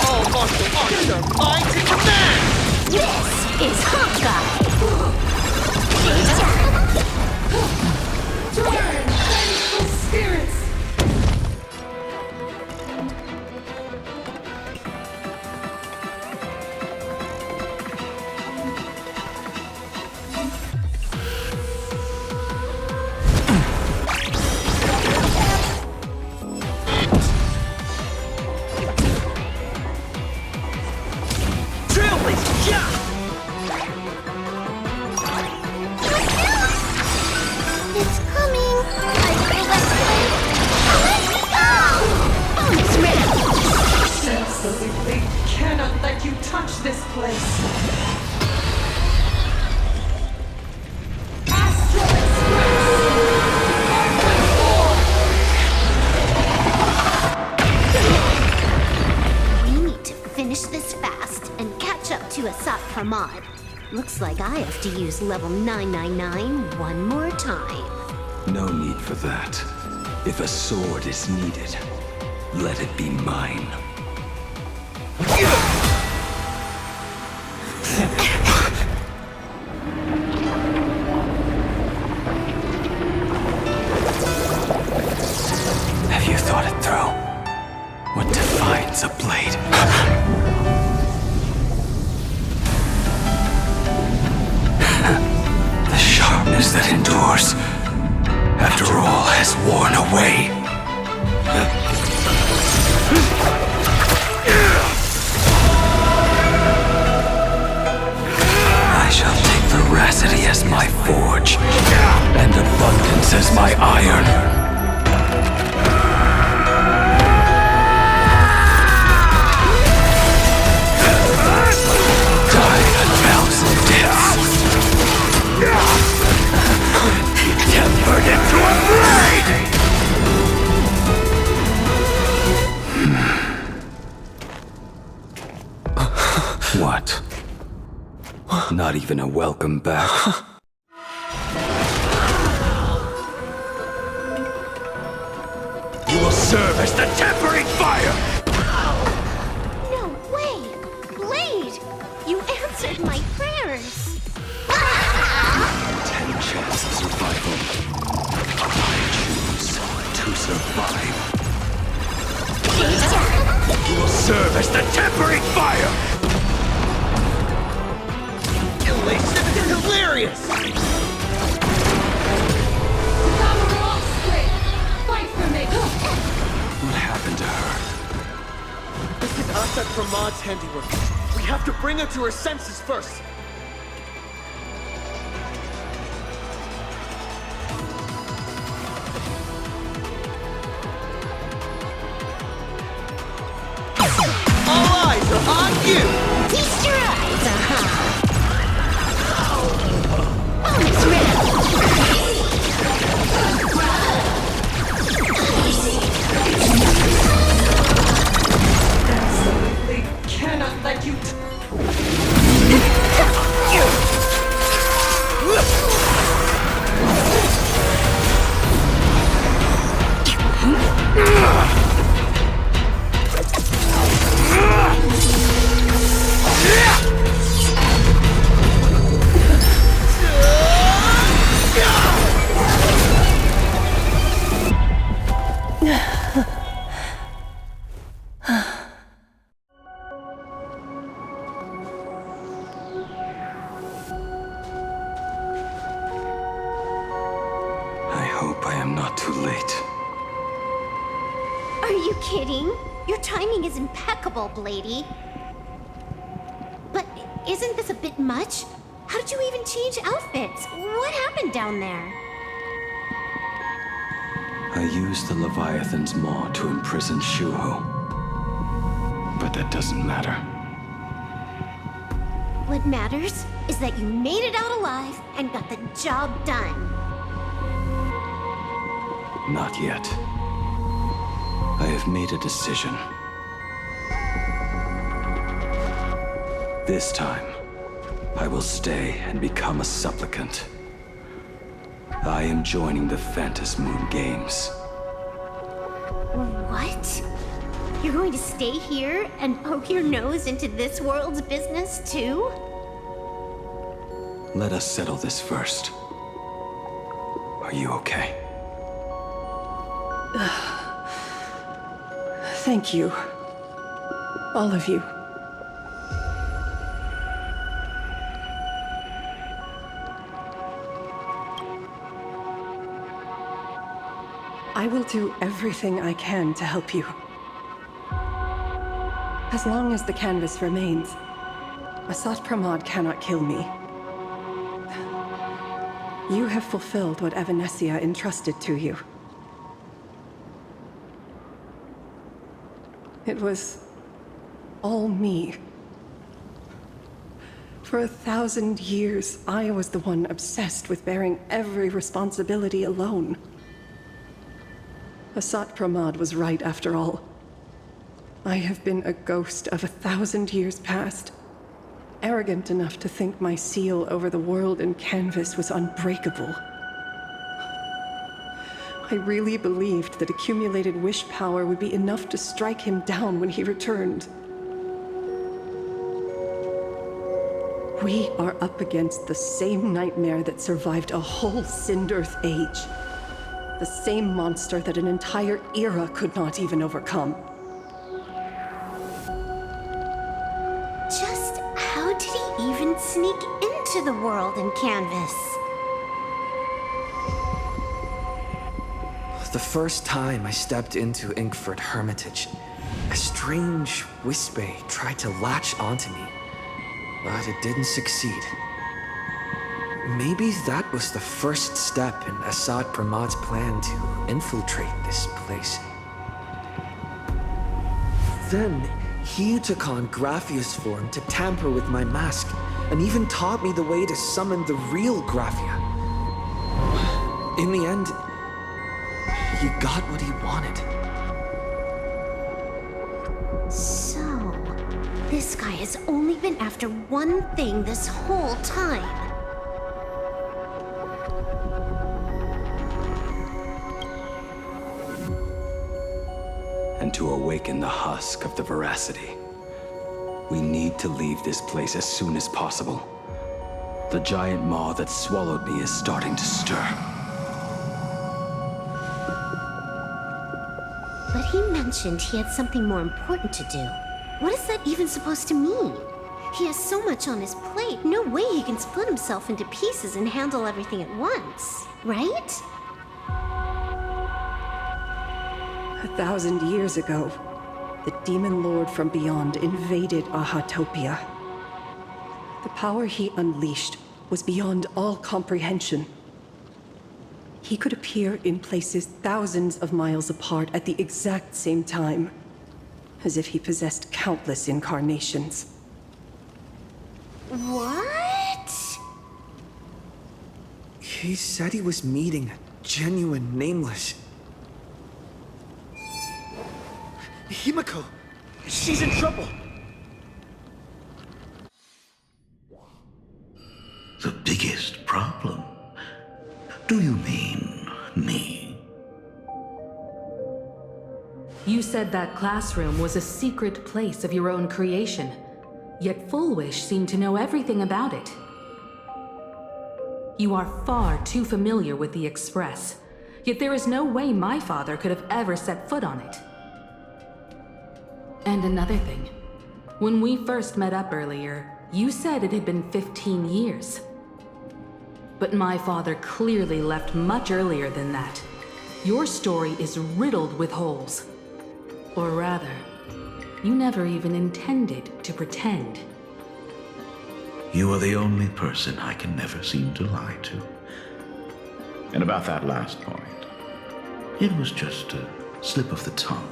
All martial arts are mine to command! This is Honkai. Turn, vengeful spirits! place. We need to finish this fast and catch up to Asat Pramod. Looks like I have to use level 999 one more time. No need for that. If a sword is needed, let it be mine. Have you thought it through? What defines a blade? The sharpness that endures, after all has worn away. I shall take veracity as my forge, and abundance as my iron. Die a thousand deaths. Tempered into a blade! What? Not even a welcome back? You will serve as the tempering fire! No way! Blade! You answered my prayers! 10 chance of survival. I choose to survive. You will serve as the tempering fire! Elation is hilarious! What happened to her? This is Asat Pramod's handiwork. We have to bring her to her senses first. All eyes are on you! Feast your eyes, Bonus Absolutely cannot let you. I hope I am not too late. Are you kidding? Your timing is impeccable, Blady. But isn't this a bit much? How did you even change outfits? What happened down there? I used the Leviathan's maw to imprison Shuho. But that doesn't matter. What matters is that you made it out alive and got the job done. Not yet. I have made a decision. This time, I will stay and become a supplicant. I am joining the Phantas Moon Games. What? You're going to stay here and poke your nose into this world's business too? Let us settle this first. Are you okay? Thank you. All of you. I will do everything I can to help you. As long as the canvas remains, Asat Pramod cannot kill me. You have fulfilled what Evanescia entrusted to you. It was all me. For 1,000 years, I was the one obsessed with bearing every responsibility alone. Asat Pramad was right after all. I have been a ghost of 1,000 years past, arrogant enough to think my seal over the world and canvas was unbreakable. I really believed that accumulated wish power would be enough to strike him down when he returned. We are up against the same nightmare that survived a whole Sindearth age. The same monster that an entire era could not even overcome. Just how did he even sneak into the world in canvas? The first time I stepped into Inkford Hermitage, a strange whisper tried to latch onto me, but it didn't succeed. Maybe that was the first step in Asad Pramad's plan to infiltrate this place. Then, he took on Graphia's form to tamper with my mask, and even taught me the way to summon the real Graphia. In the end, he got what he wanted. So, this guy has only been after one thing this whole time. And to awaken the husk of the veracity, we need to leave this place as soon as possible. The giant maw that swallowed me is starting to stir. But he mentioned he had something more important to do. What is that even supposed to mean? He has so much on his plate, no way he can split himself into pieces and handle everything at once, right? 1,000 years ago, the demon lord from beyond invaded Ahatopia. The power he unleashed was beyond all comprehension. He could appear in places thousands of miles apart at the exact same time, as if he possessed countless incarnations. What? He said he was meeting a genuine nameless. Himeko! She's in trouble! The biggest problem? Do you mean me? You said that classroom was a secret place of your own creation, yet Fullwish seemed to know everything about it. You are far too familiar with the Express, yet there is no way my father could have ever set foot on it. And another thing, when we first met up earlier, you said it had been 15 years. But my father clearly left much earlier than that. Your story is riddled with holes. Or rather, you never even intended to pretend. You are the only person I can never seem to lie to. And about that last point, it was just a slip of the tongue.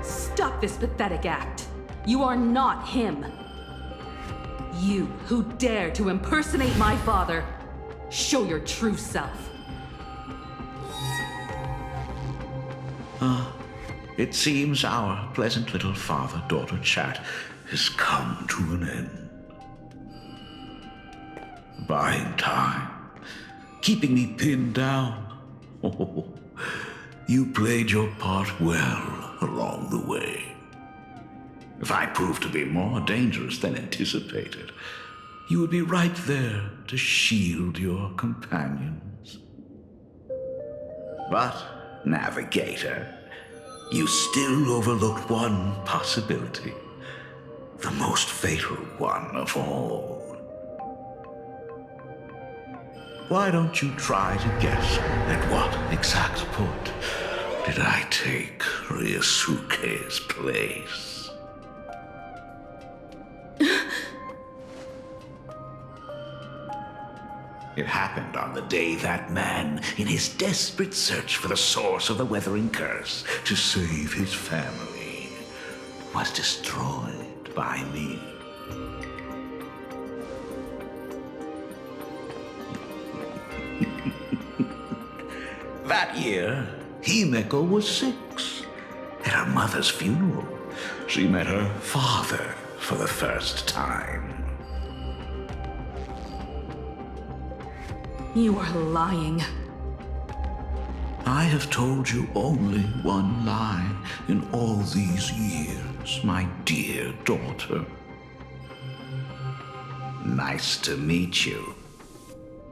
Stop this pathetic act. You are not him. You who dare to impersonate my father, show your true self. It seems our pleasant little father-daughter chat has come to an end. Buying time, keeping me pinned down. Oh, you played your part well along the way. If I proved to be more dangerous than anticipated, you would be right there to shield your companions. But, Navigator, you still overlooked one possibility. The most fatal one of all. Why don't you try to guess at what exact point did I take Ryusuke's place? It happened on the day that man, in his desperate search for the source of the weathering curse to save his family, was destroyed by me. That year, Himeko was 6. At her mother's funeral, she met her father for the first time. You are lying. I have told you only one lie in all these years, my dear daughter. Nice to meet you.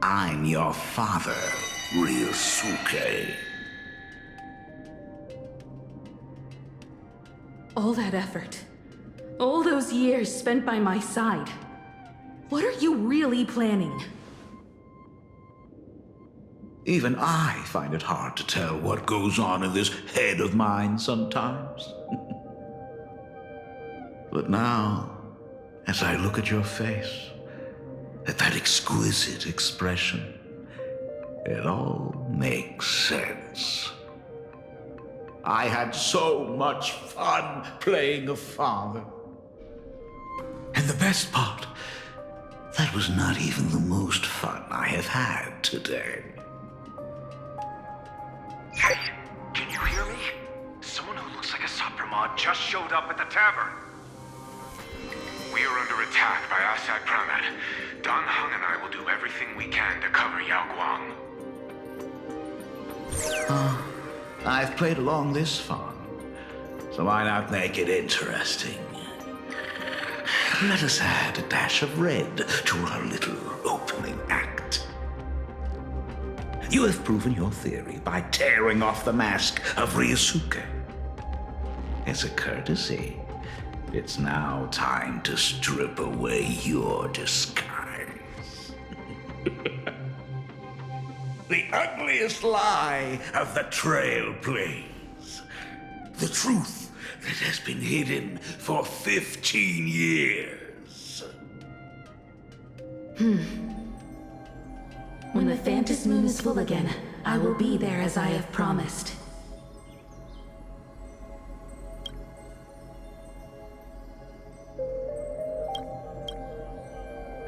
I'm your father, Ryosuke. All that effort, all those years spent by my side. What are you really planning? Even I find it hard to tell what goes on in this head of mine sometimes. But now, as I look at your face, at that exquisite expression, it all makes sense. I had so much fun playing a father. And the best part, that was not even the most fun I have had today. Hey, can you hear me? Someone who looks like a Sapramod just showed up at the tavern. We are under attack by Asai Pramet. Dan Heng and I will do everything we can to cover Yao Guang. I've played along this far, so why not make it interesting? Let us add a dash of red to our little opening act. You have proven your theory by tearing off the mask of Ryosuke. As a courtesy, it's now time to strip away your disguise. The ugliest lie of the Trailblaze. The truth that has been hidden for 15 years. When the Phantom Moon is full again, I will be there as I have promised.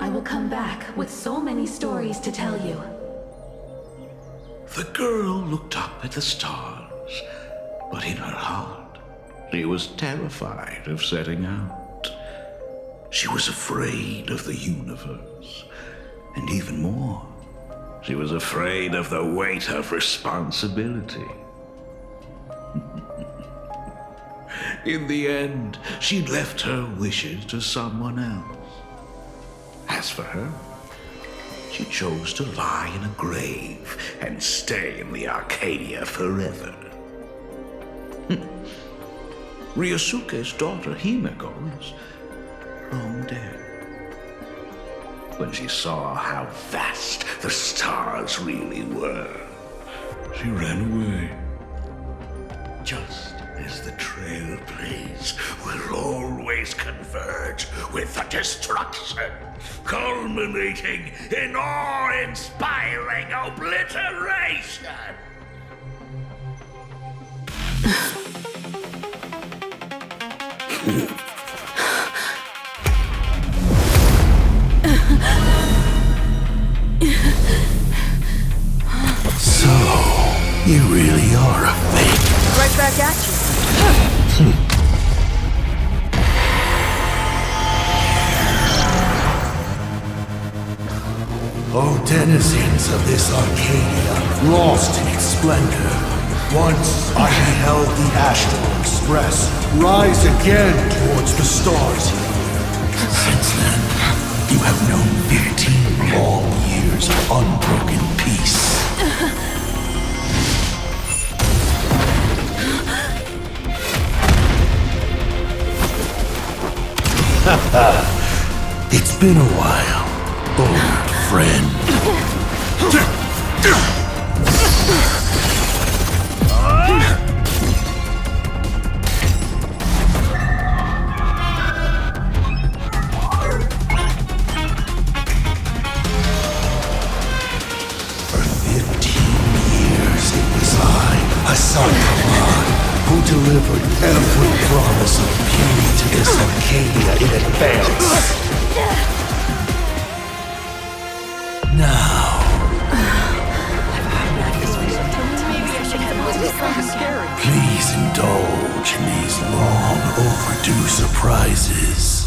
I will come back with so many stories to tell you. The girl looked up at the stars, but in her heart, she was terrified of setting out. She was afraid of the universe, and even more, she was afraid of the weight of responsibility. In the end, she'd left her wishes to someone else. As for her, she chose to lie in a grave and stay in the Arcadia forever. Ryosuke's daughter, Himeko, is long dead. When she saw how vast the stars really were, she ran away. Just as the Trailblaze will always converge with the destruction, culminating in awe-inspiring obliteration. So, you really are a fake. Right back at you. O denizens of this Arcadia, lost in its splendor, once I beheld the Astral Express rise again towards the stars. Since then, you have known 15 long years of unbroken peace. It's been a while, old friend. For 15 years it was I, Hassan Khan, who delivered every promise of beauty to this Arcadia in advance. Now, Let's indulge in these long overdue surprises.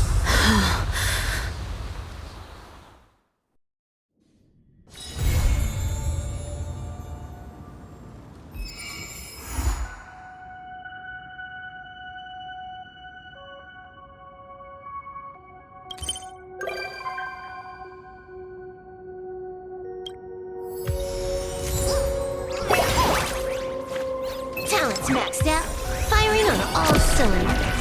Talent's maxed out, firing on all cylinders.